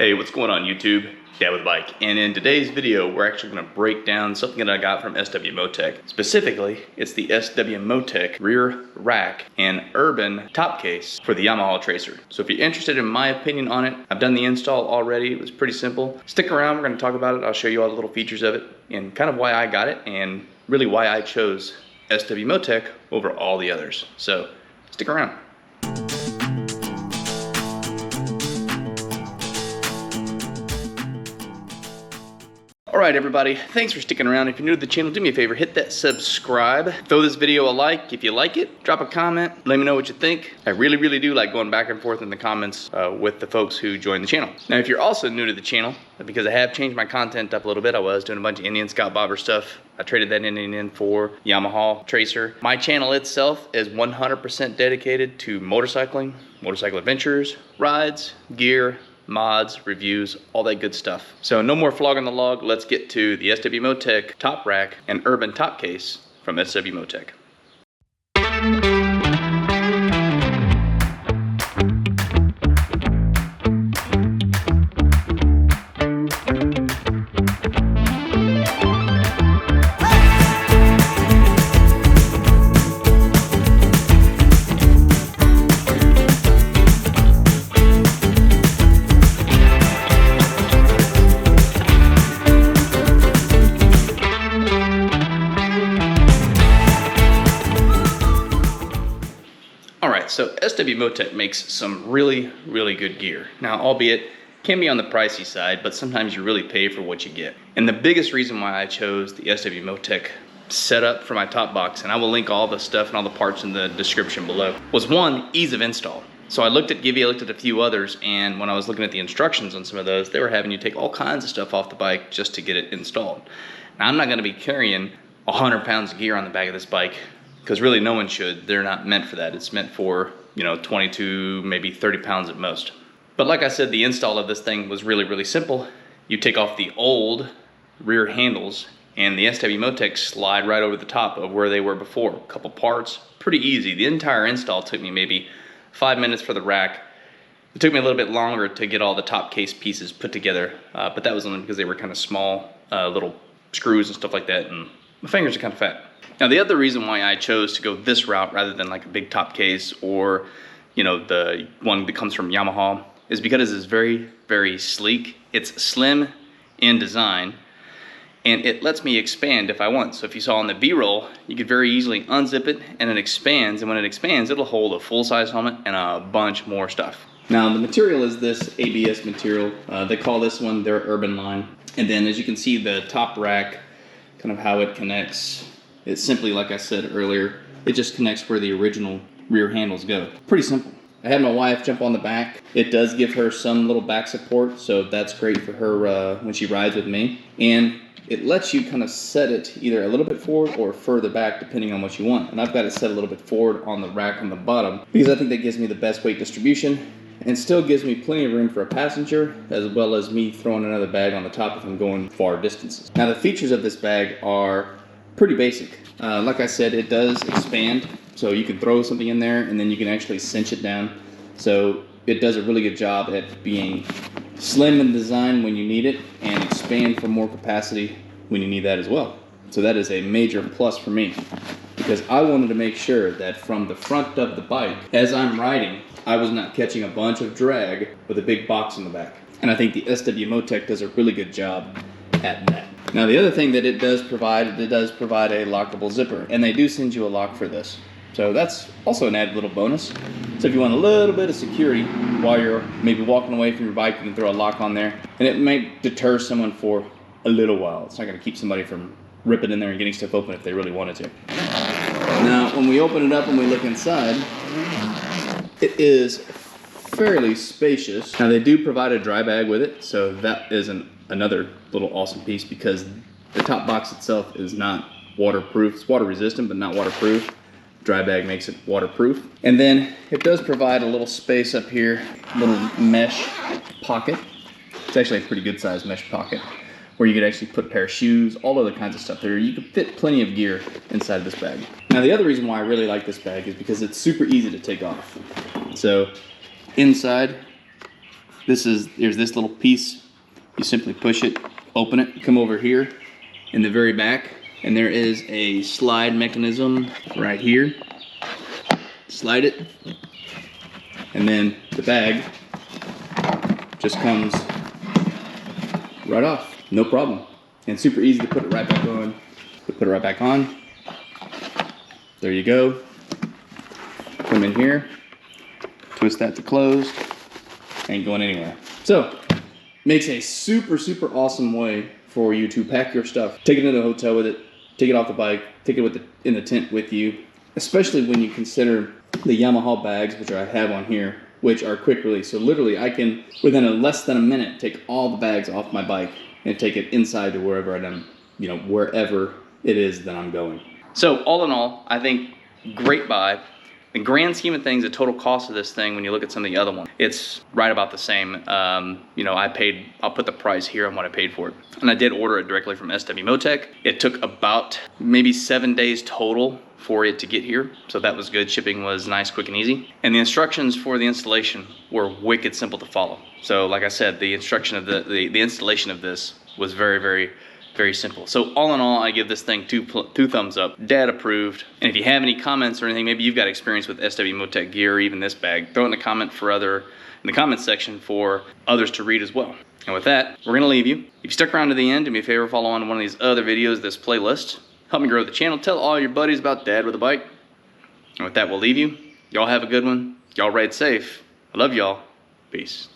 Hey, what's going on YouTube? Dad with a Bike. And in today's video, we're actually going to break down something that I got from SW-MOTECH. Specifically, it's the SW-MOTECH rear rack and urban top case for the Yamaha Tracer. So if you're interested in my opinion on it, I've done the install already. It was pretty simple. Stick around, we're going to talk about it. I'll show you all the little features of it and kind of why I got it and really why I chose SW-MOTECH over all the others. So stick around. Alright everybody, thanks for sticking around. If you're new to the channel, do me a favor, hit that subscribe. Throw this video a like if you like it. Drop a comment, let me know what you think. I really do like going back and forth in the comments with the folks who join the channel. Now if you're also new to the channel, because I have changed my content up a little bit, I was doing a bunch of Indian Scout Bobber stuff. I traded that Indian in for Yamaha Tracer. My channel itself is 100% dedicated to motorcycling, motorcycle adventures, rides, gear, mods, reviews, all that good stuff. So no more flogging the log, let's get to the SW-MOTECH top rack and urban top case from SW-MOTECH. So SW-MOTECH makes some really good gear. Now, albeit can be on the pricey side, but sometimes you really pay for what you get. And the biggest reason why I chose the SW-MOTECH setup for my top box, and I will link all the stuff and all the parts in the description below, was one, ease of install. So I looked at Givy, I looked at a few others, and when I was looking at the instructions on some of those, they were having you take all kinds of stuff off the bike just to get it installed. Now, I'm not gonna be carrying 100 pounds of gear on the back of this bike, because really no one should. They're not meant for that. It's meant for, you know, 22, maybe 30 pounds at most. But like I said, the install of this thing was really simple. You take off the old rear handles and the SW-MOTECH slide right over the top of where they were before. A couple parts, pretty easy. The entire install took me maybe 5 minutes for the rack. It took me a little bit longer to get all the top case pieces put together, but that was only because they were kind of small, little screws and stuff like that, and my fingers are kind of fat. Now the other reason why I chose to go this route rather than like a big top case or, you know, the one that comes from Yamaha is because it's very sleek. It's slim in design and it lets me expand if I want. So if you saw on the B-roll, you could very easily unzip it and it expands, and when it expands, it'll hold a full-size helmet and a bunch more stuff. Now the material is this ABS material. They call this one their Urban line. And then as you can see, the top rack, kind of how it connects, it's simply, like I said earlier, it just connects where the original rear handles go. Pretty simple. I had my wife jump on the back. It does give her some little back support, so that's great for her when she rides with me. And it lets you kind of set it either a little bit forward or further back depending on what you want. And I've got it set a little bit forward on the rack on the bottom because I think that gives me the best weight distribution and still gives me plenty of room for a passenger as well as me throwing another bag on the top if I'm going far distances. Now the features of this bag are pretty basic. Like I said, it does expand, so you can throw something in there and then you can actually cinch it down. So it does a really good job at being slim in design when you need it and expand for more capacity when you need that as well. So that is a major plus for me because I wanted to make sure that from the front of the bike, as I'm riding, I was not catching a bunch of drag with a big box in the back. And I think the SW-MOTECH does a really good job at that. Now the other thing that it does provide a lockable zipper, and they do send you a lock for this. So that's also an added little bonus. So if you want a little bit of security while you're maybe walking away from your bike, you can throw a lock on there, and it may deter someone for a little while. It's not going to keep somebody from ripping in there and getting stuff open if they really wanted to. Now when we open it up and we look inside, it is fairly spacious. Now they do provide a dry bag with it, so that is another little awesome piece because the top box itself is not waterproof. It's water resistant but not waterproof. Dry bag makes it waterproof. And then it does provide a little space up here, a little mesh pocket. It's actually a pretty good sized mesh pocket where you could actually put a pair of shoes, all other kinds of stuff there. You could fit plenty of gear inside this bag. Now the other reason why I really like this bag is because it's super easy to take off. So inside, There's this little piece. You simply push it, open it, come over here in the very back, and there is a slide mechanism right here. Slide it, and then the bag just comes right off, no problem. And super easy to put it right back on. Put it right back on. There you go. Come in here, twist that to close, ain't going anywhere. So, makes a super, super awesome way for you to pack your stuff, take it into the hotel with it, take it off the bike, take it in the tent with you, especially when you consider the Yamaha bags, which I have on here, which are quick release. So literally I can, within less than a minute, take all the bags off my bike and take it inside to wherever I'm, wherever it is that I'm going. So all in all, I think great buy. In grand scheme of things, the total cost of this thing, when you look at some of the other ones, it's right about the same. I'll put the price here on what I paid for it. And I did order it directly from SW-MOTECH. It took about maybe 7 days total for it to get here. So that was good. Shipping was nice, quick, and easy. And the instructions for the installation were wicked simple to follow. So like I said, the instruction of the installation of this was very, very, very simple. So all in all, I give this thing two thumbs up. Dad approved. And if you have any comments or anything, maybe you've got experience with SW-MOTECH gear or even this bag, throw it in the comment section for others to read as well. And with that, we're gonna leave you. If you stuck around to the end, do me a favor, follow on to one of these other videos, this playlist. Help me grow the channel. Tell all your buddies about Dad with a Bike. And with that, we'll leave you. Y'all have a good one. Y'all ride safe. I love y'all. Peace.